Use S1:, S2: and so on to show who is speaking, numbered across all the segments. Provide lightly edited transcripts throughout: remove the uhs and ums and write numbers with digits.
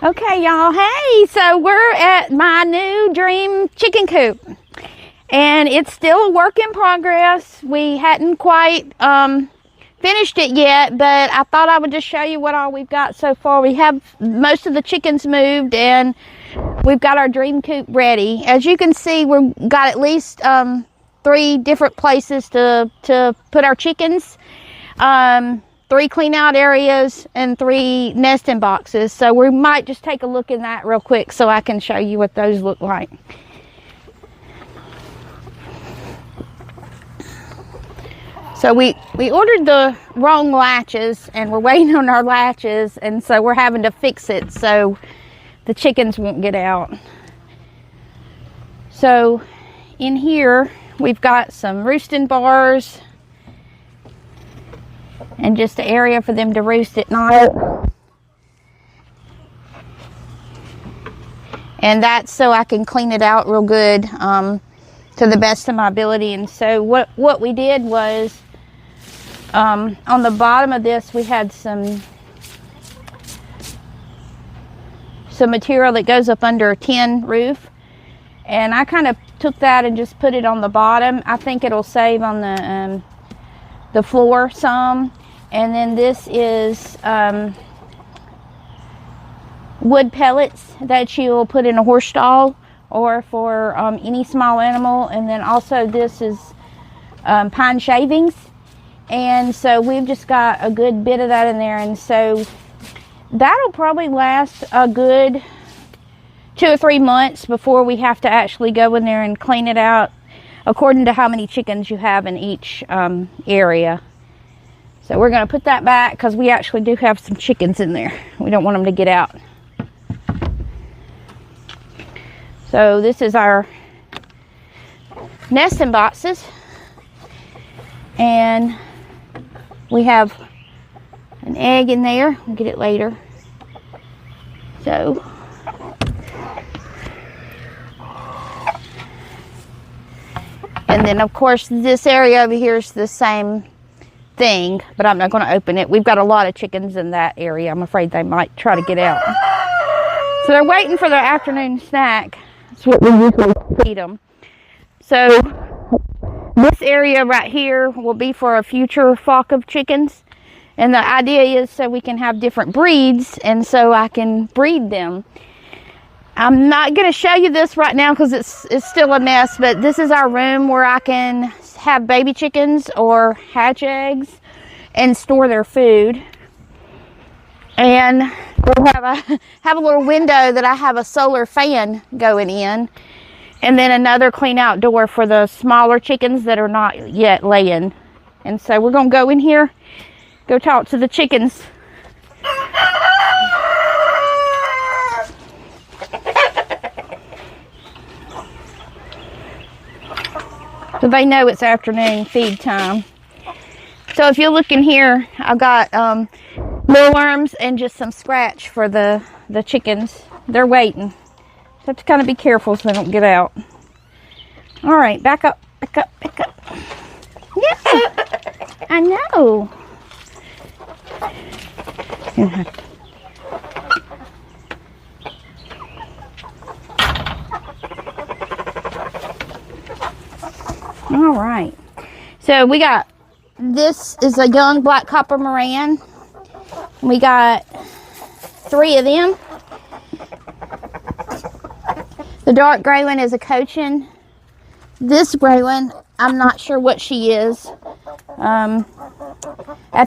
S1: Okay, y'all. Hey, so we're at my new dream chicken coop, and it's still a work in progress. We hadn't quite finished it yet, but I thought I would just show you what all we've got so far. We have most of the chickens moved, and we've got our dream coop ready. As you can see, we've got at least 3 different places to put our chickens. 3 clean out areas and 3 nesting boxes. So we might just take a look in that real quick so I can show you what those look like. So we ordered the wrong latches, and we're waiting on our latches, and so we're having to fix it so the chickens won't get out. So in here we've got some roosting bars and just an area for them to roost at night. And that's so I can clean it out real good to the best of my ability. And so what we did was on the bottom of this we had some material that goes up under a tin roof, and I kind of took that and just put it on the bottom. I think it'll save on the floor some. And then this is wood pellets that you'll put in a horse stall or for any small animal. And then also this is pine shavings. And so we've just got a good bit of that in there. And so that'll probably last a good 2 or 3 months before we have to actually go in there and clean it out according to how many chickens you have in each area. So we're going to put that back because we actually do have some chickens in there. We don't want them to get out. So this is our nesting boxes. And we have an egg in there. We'll get it later. So and then of course this area over here is the same thing, but I'm not going to open it. We've got a lot of chickens in that area. I'm afraid they might try to get out. So they're waiting for their afternoon snack. That's what we usually feed them. So this area right here will be for a future flock of chickens, and the idea is so we can have different breeds and so I can breed them. I'm not going to show you this right now because it's still a mess, but this is our room where I can have baby chickens or hatch eggs and store their food. And we'll have a little window that I have a solar fan going in, and then another clean out door for the smaller chickens that are not yet laying. And so we're going to go in here, go talk to the chickens. So they know it's afternoon feed time. So if you look in here, I've got mealworms and just some scratch for the chickens. They're waiting. So have to kind of be careful so they don't get out. All right, back up, back up, back up. Yeah, I know. All right, so we got, this is a young black copper Moran. We got 3 of them. The dark gray one is a Cochin. This gray one, I'm not sure what she is. At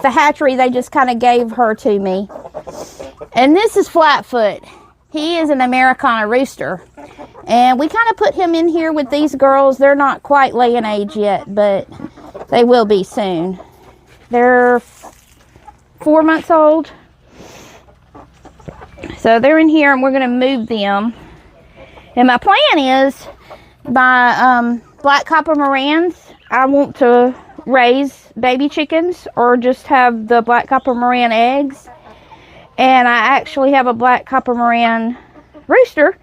S1: the hatchery, they just kind of gave her to me. And this is Flatfoot. He is an Americana rooster. And we kind of put him in here with these girls. They're not quite laying age yet, but they will be soon. They're 4 months old. So they're in here, and we're going to move them. And my plan is, my black copper Morans, I want to raise baby chickens or just have the black copper Moran eggs. And I actually have a black copper Moran rooster.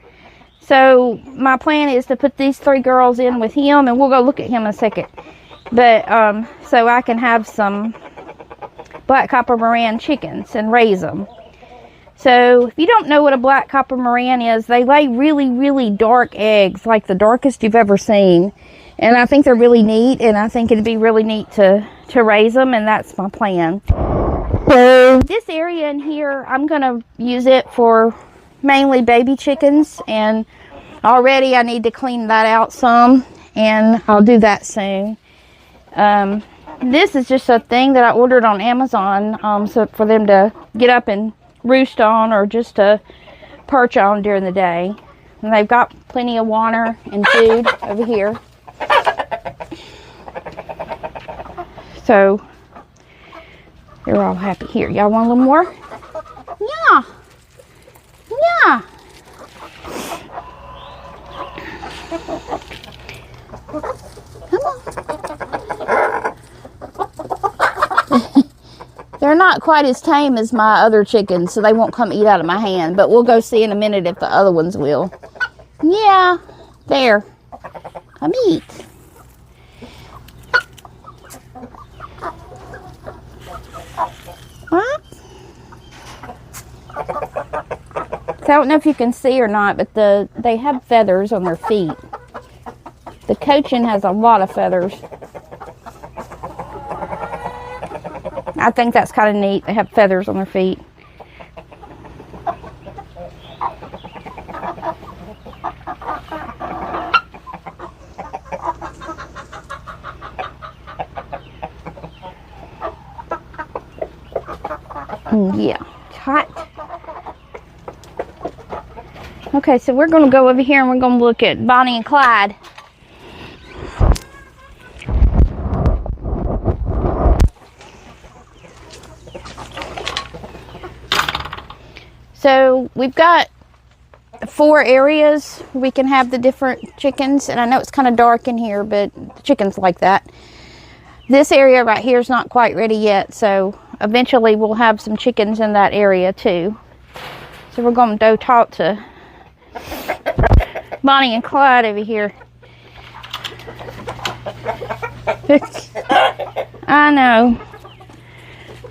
S1: So my plan is to put these 3 girls in with him, and we'll go look at him in a second. But so I can have some black copper Moran chickens and raise them. So if you don't know what a black copper Moran is, they lay really, really dark eggs, like the darkest you've ever seen. And I think they're really neat, and I think it'd be really neat to raise them, and that's my plan. So this area in here, I'm going to use it for mainly baby chickens, and already I need to clean that out some, and I'll do that soon. This is just a thing that I ordered on Amazon, so for them to get up and roost on, or just to perch on during the day. And they've got plenty of water and food over here. So they're all happy. Here, y'all want a little more? Yeah. Yeah. Come on. They're not quite as tame as my other chickens, so they won't come eat out of my hand. But we'll go see in a minute if the other ones will. Yeah. There. Come eat. Huh? So I don't know if you can see or not, but they have feathers on their feet. The Cochin has a lot of feathers. I think that's kind of neat. They have feathers on their feet. Yeah, it's hot. Okay, so we're going to go over here and we're going to look at Bonnie and Clyde. So we've got 4 areas we can have the different chickens, and I know it's kind of dark in here, but the chickens like that. This area right here is not quite ready yet, so eventually we'll have some chickens in that area too. So we're going to go talk to Bonnie and Clyde over here. I know.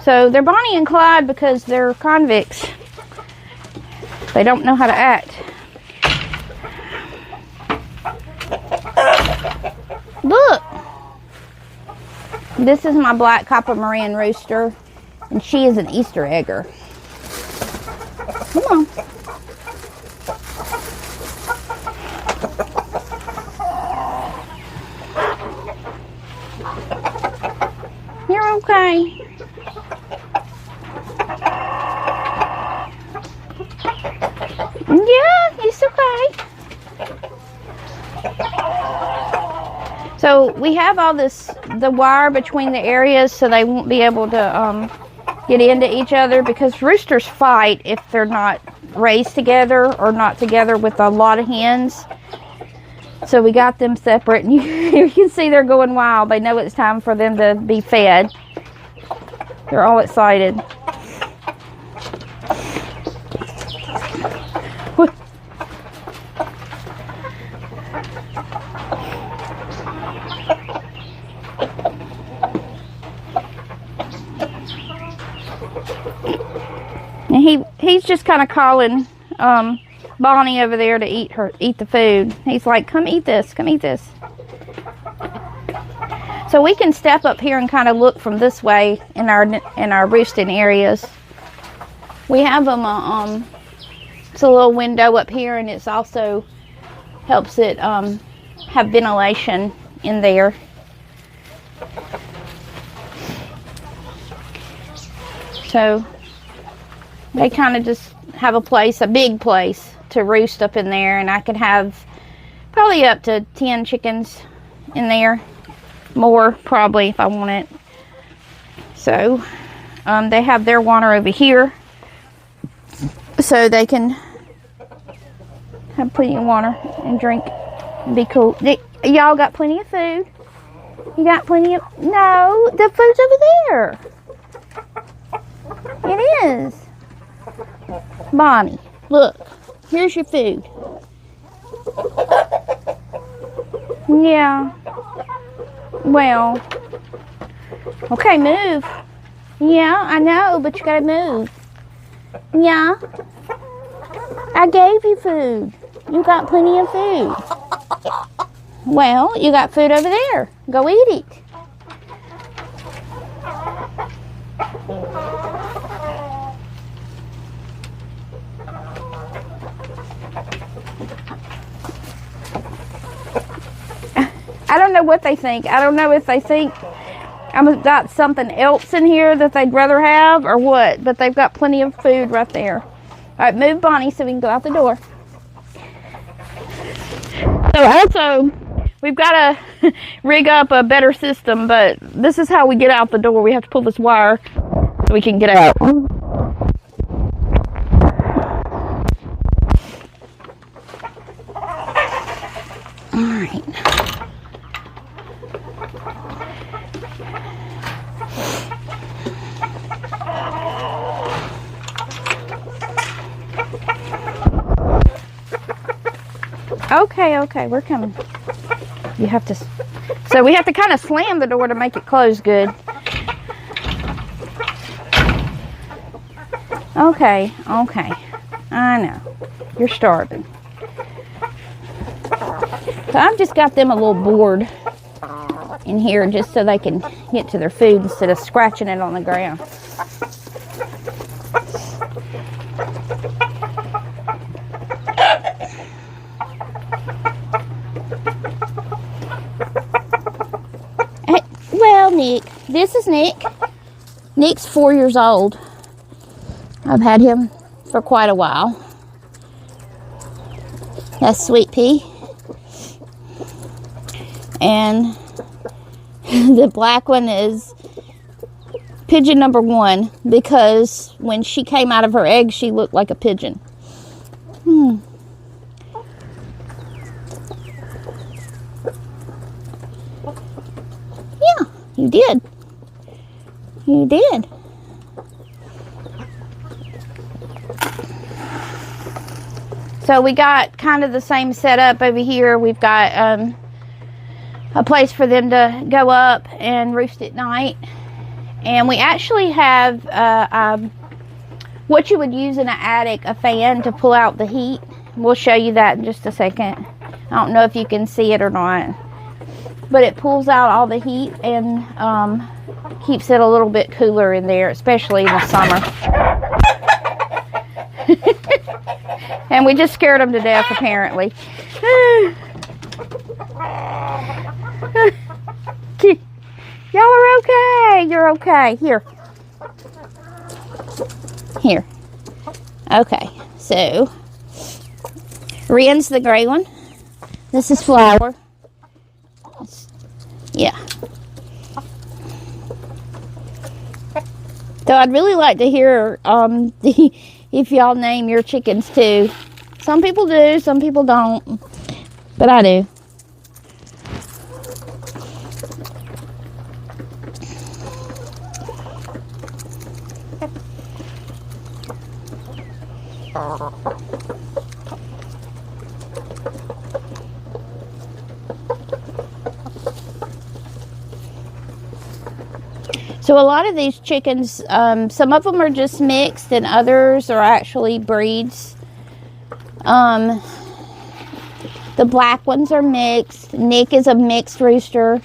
S1: So they're Bonnie and Clyde because they're convicts. They don't know how to act. Look. This is my black copper Moran rooster, and she is an Easter egger. Come on. You're okay. Yeah, it's okay. So we have all the wire between the areas so they won't be able to get into each other, because roosters fight if they're not raised together or not together with a lot of hens. So we got them separate, and you can see they're going wild. They know it's time for them to be fed. They're all excited. And he's just kind of calling Bonnie over there to eat the food. He's like, come eat this, come eat this. So we can step up here and kind of look from this way in our roosting areas. We have them, it's a little window up here, and it's also helps it have ventilation in there. So they kind of just have a big place to roost up in there, and I could have probably up to 10 chickens in there. More probably if I want it. So they have their water over here, so they can have plenty of water and drink and be cool. Y'all got plenty of food? You got plenty of... No, the food's over there. It is. Bonnie, look. Here's your food. Yeah. Well. Okay, move. Yeah, I know, but you gotta move. Yeah. I gave you food. You got plenty of food. Well, you got food over there. Go eat it. I don't know what they think. I don't know if they think I've got something else in here that they'd rather have or what, but they've got plenty of food right there. All right, move Bonnie so we can go out the door. So also, we've got to rig up a better system, but this is how we get out the door. We have to pull this wire so we can get out. All right. Okay, we're coming. You have to, so we have to kind of slam the door to make it close good. Okay, I know. You're starving. So I've just got them a little board in here just so they can get to their food instead of scratching it on the ground. Well, Nick, this is Nick. Nick's 4 years old. I've had him for quite a while. That's Sweet Pea. And the black one is pigeon number 1 because when she came out of her egg, she looked like a pigeon. Yeah, you did. You did. So we got kind of the same setup over here. We've got a place for them to go up and roost at night. And we actually have what you would use in an attic, a fan to pull out the heat. We'll show you that in just a second. I don't know if you can see it or not. But it pulls out all the heat and keeps it a little bit cooler in there, especially in the summer. And we just scared them to death, apparently. Y'all are okay. You're okay. Here. Okay. So, Ren's the gray one. This is Flower. Yeah. So I'd really like to hear if y'all name your chickens too. Some people do, some people don't. But I do. So a lot of these chickens, some of them are just mixed and others are actually breeds. The black ones are mixed. Nick is a mixed rooster.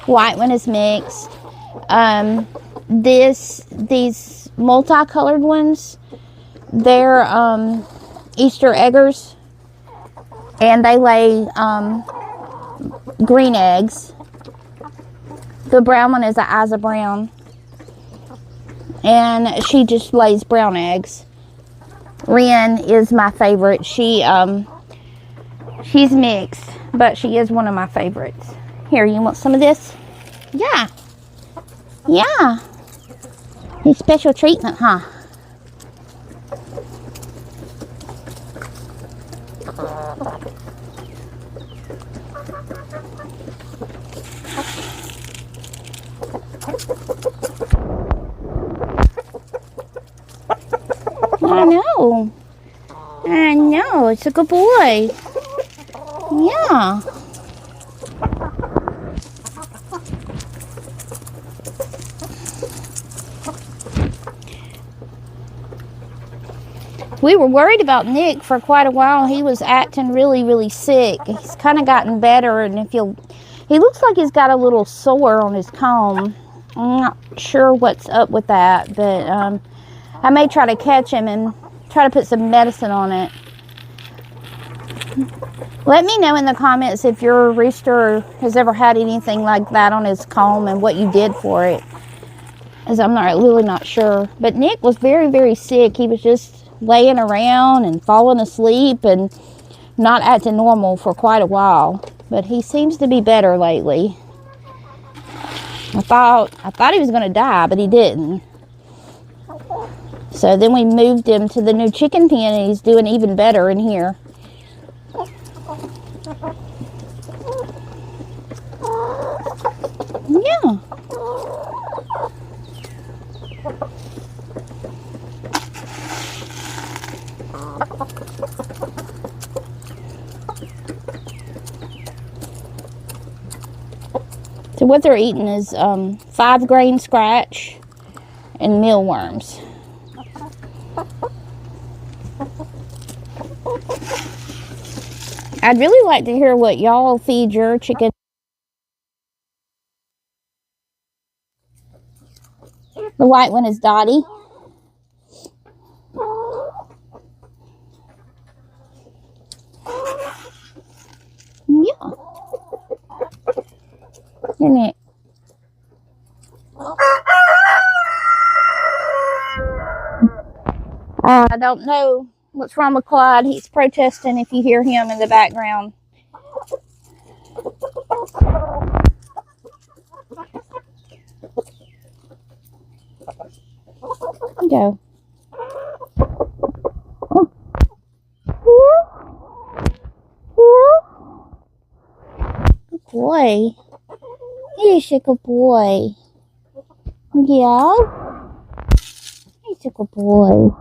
S1: White one is mixed. These multicolored ones, they're Easter eggers, and they lay green eggs. The brown one is an Isa Brown, and she just lays brown eggs. Ren is my favorite. She's mixed, but she is one of my favorites. Here, you want some of this? Yeah. Yeah. Need special treatment, huh? I know, it's a good boy. Yeah. We were worried about Nick for quite a while. He was acting really, really sick. He's kind of gotten better, and he looks like he's got a little sore on his comb. I'm not sure what's up with that, but I may try to catch him and try to put some medicine on it. Let me know in the comments if your rooster has ever had anything like that on his comb and what you did for it, as I'm really not sure. But Nick was very, very sick. He was just laying around and falling asleep and not acting normal for quite a while. But he seems to be better lately. I thought he was going to die, but he didn't. So then we moved him to the new chicken pen, and he's doing even better in here. Yeah. So what they're eating is 5-grain scratch and mealworms. I'd really like to hear what y'all feed your chicken. The white one is Dottie. Yeah. Isn't it? I don't know what's wrong with Clyde. He's protesting if you hear him in the background. Go. Good boy. He's a good boy. Yeah. He's a good boy.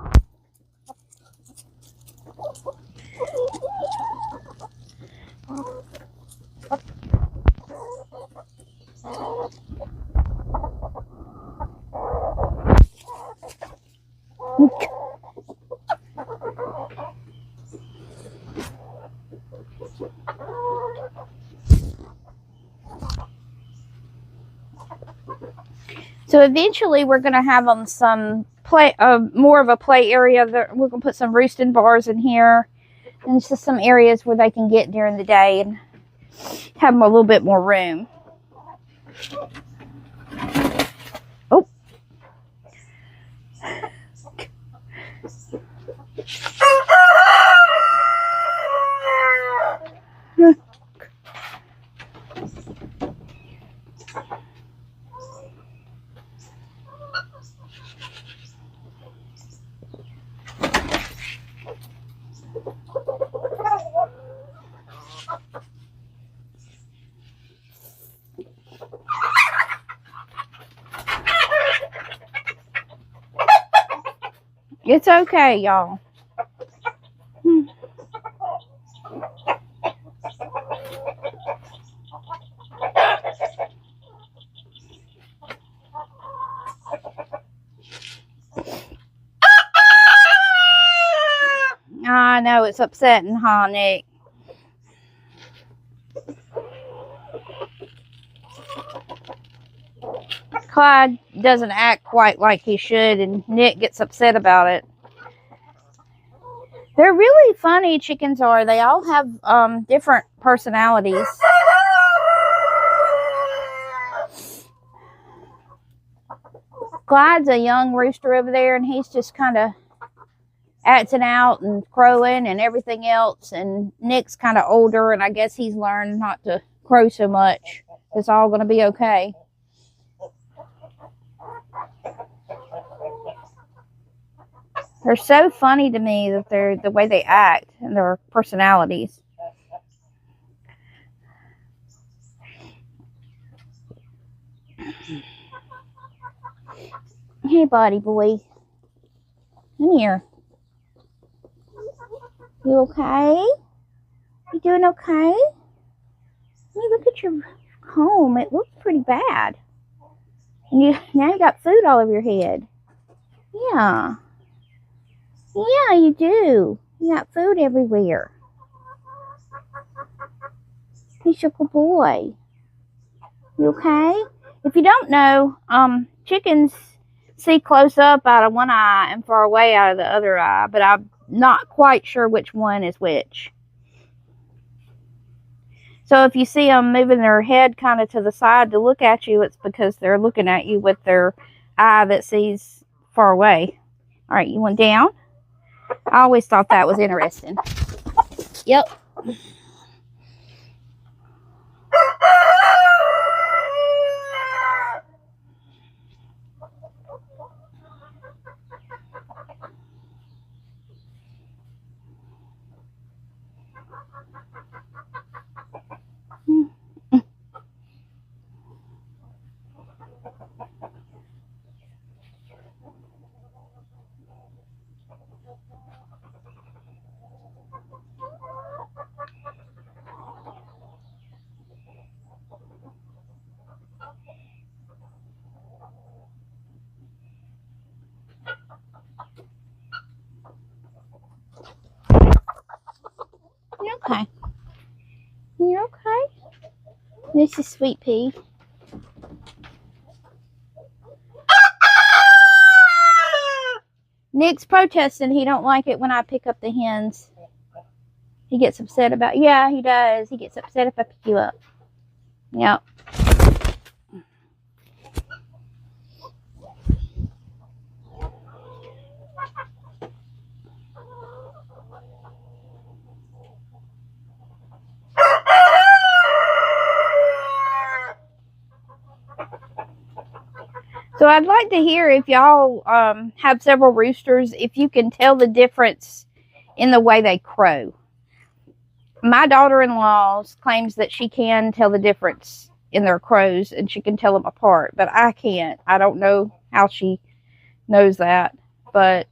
S1: So eventually we're going to have them some more of a play area. We're going to put some roosting bars in here. And it's just some areas where they can get during the day and have them a little bit more room. Oh. It's okay, y'all. I know it's upsetting, huh, Nick? Clyde doesn't act quite like he should, and Nick gets upset about it. They're really funny, chickens are. They all have different personalities. Clyde's a young rooster over there, and he's just kind of acting out and crowing and everything else. And Nick's kind of older, and I guess he's learned not to crow so much. It's all going to be okay. They're so funny to me that they're the way they act and their personalities. Hey, buddy boy. Come here. You okay? You doing okay? Let me look at your comb. It looks pretty bad. Now you got food all over your head. Yeah. Yeah, you do. You got food everywhere. He's your good boy. You okay? If you don't know, chickens see close up out of one eye and far away out of the other eye, but I'm not quite sure which one is which. So if you see them moving their head kind of to the side to look at you, it's because they're looking at you with their eye that sees far away. All right, you went down? I always thought that was interesting. Yep. You're okay. You're okay. This is Sweet Pea. Nick's protesting. He don't like it when I pick up the hens. He gets upset about. Yeah, he does. He gets upset if I pick you up. Yep. So I'd like to hear if y'all have several roosters, if you can tell the difference in the way they crow. My daughter-in-law claims that she can tell the difference in their crows and she can tell them apart, but I can't. I don't know how she knows that, but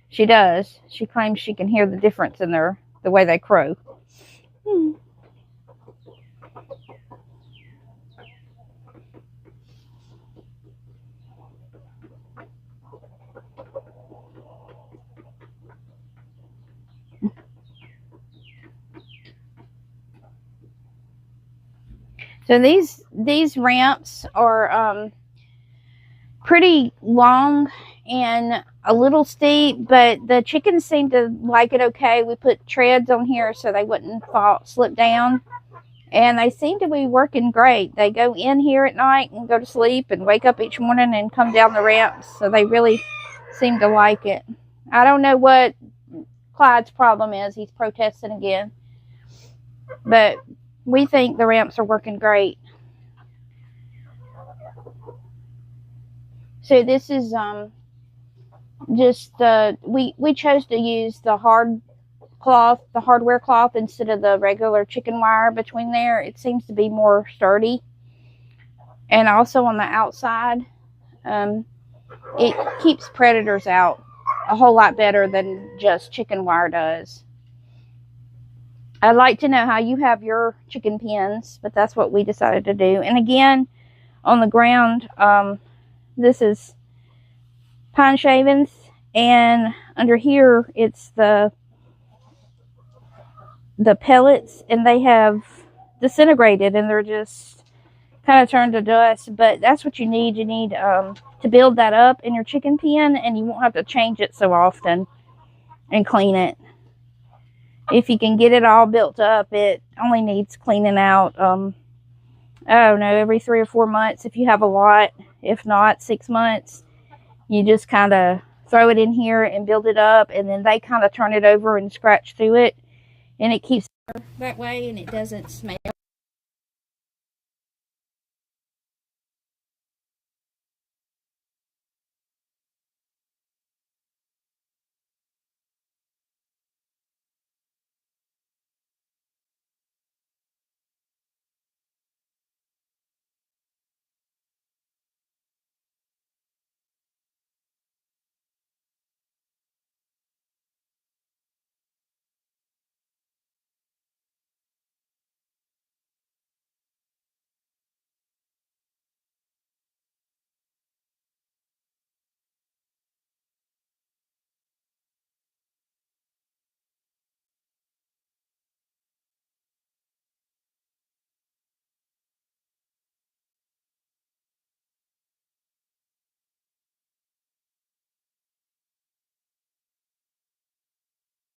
S1: she does. She claims she can hear the difference in the way they crow. So these ramps are pretty long and a little steep, but the chickens seem to like it okay. We put treads on here so they wouldn't slip down, and they seem to be working great. They go in here at night and go to sleep and wake up each morning and come down the ramps, so they really seem to like it. I don't know what Clyde's problem is. He's protesting again, but we think the ramps are working great. So this is just we chose to use the hardware cloth instead of the regular chicken wire between there. It seems to be more sturdy, and also on the outside, it keeps predators out a whole lot better than just chicken wire does. I'd like to know how you have your chicken pens, but that's what we decided to do. And again, on the ground, this is pine shavings, and under here it's the pellets, and they have disintegrated and they're just kind of turned to dust. But that's what you need. You need to build that up in your chicken pen, and you won't have to change it so often and clean it. If you can get it all built up, it only needs cleaning out I don't know, every 3 or 4 months if you have a lot. If not, 6 months. You just kind of throw it in here and build it up, and then they kind of turn it over and scratch through it, and it keeps that way, and it doesn't smell.